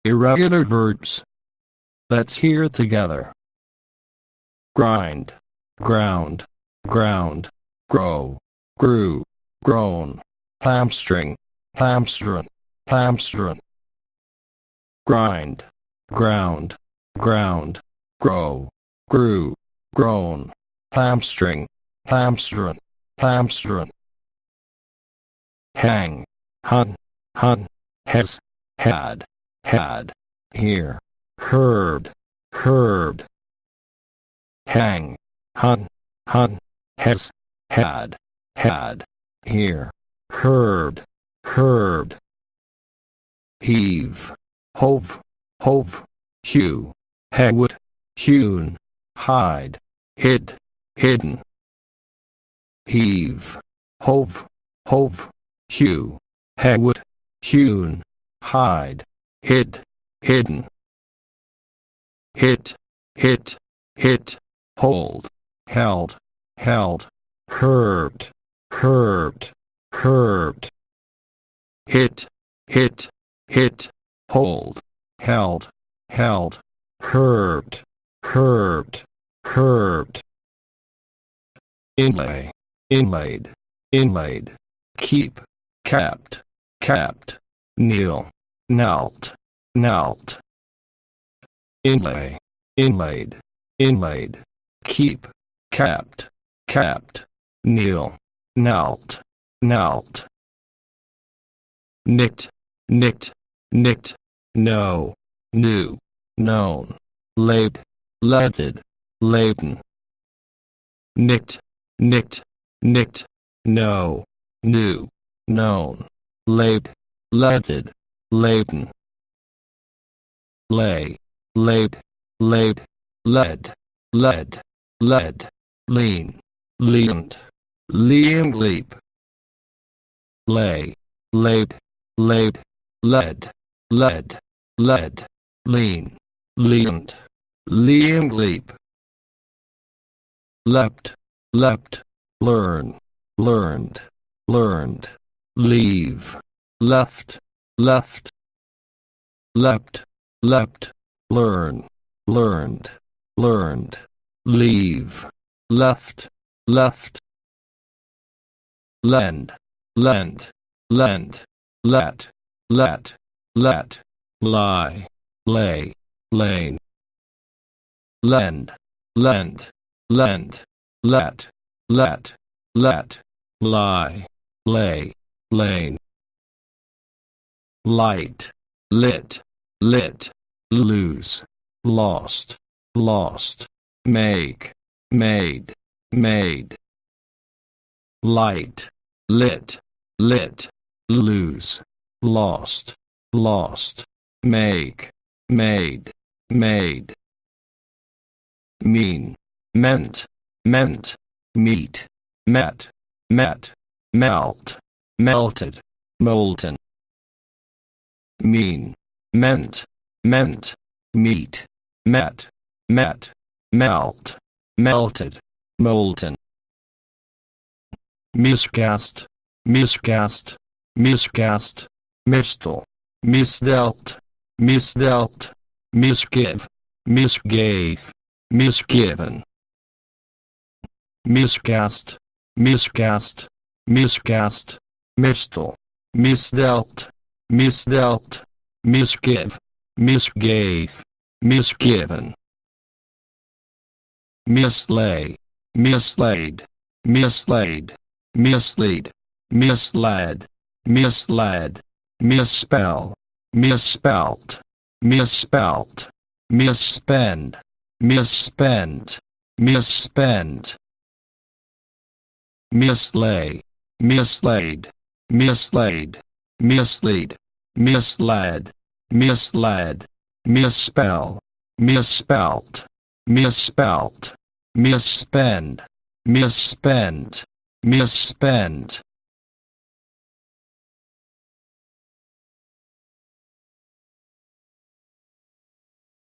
Irregular verbs. Let's hear together. Grind, ground, ground, grow, grew, grown, hamstring, hamstring, hamstring. Grind, ground, ground, grow, grew, grown, hamstring, hamstring, hamstring. Hang, hun, has, had, here, heard, hang, hun, has, had, here, heard, heave, hove, hew, hewed, hewn, hide, hid, hidden. Heave, hove, hew, hewed, hewn, hide, hid, hidden. Hit, hold, held, heard, hit, hold, held, heard, inlay, inlaid, keep, capped, kneel, knelt, inlay, inlaid, keep, capped, kneel, knelt, nicked, know, knew, known, laid, leaded, laden. Nicked, know, knew, known, laid, leaded, laden. Lay, laid, led, lean, leaned, leap. Lay, laid, led, lean, leaned, leap. Leapt, learn, learned, leave, left, leapt, learn, learned, leave, left, lend, let, lie, lay, lane. Lend, let, lie, lay, lane. Light, lit, lose, lost, make, made. Light, lit, lose, lost, make, made. Mean, meant, meet, met, melt, melted, molten. Mean, meant, meet, met, melt, melted, molten. Miscast, mistal, misdealt, misgive, misgave, misgiven. Miscast, mistal, misdealt, misgive, misgave, misgiven. Mislay, mislaid, mislead, misled, misspell, misspelt, misspend, misspent, mislay, mislaid, mislead, misled, misspell, misspelt, misspent, misspent,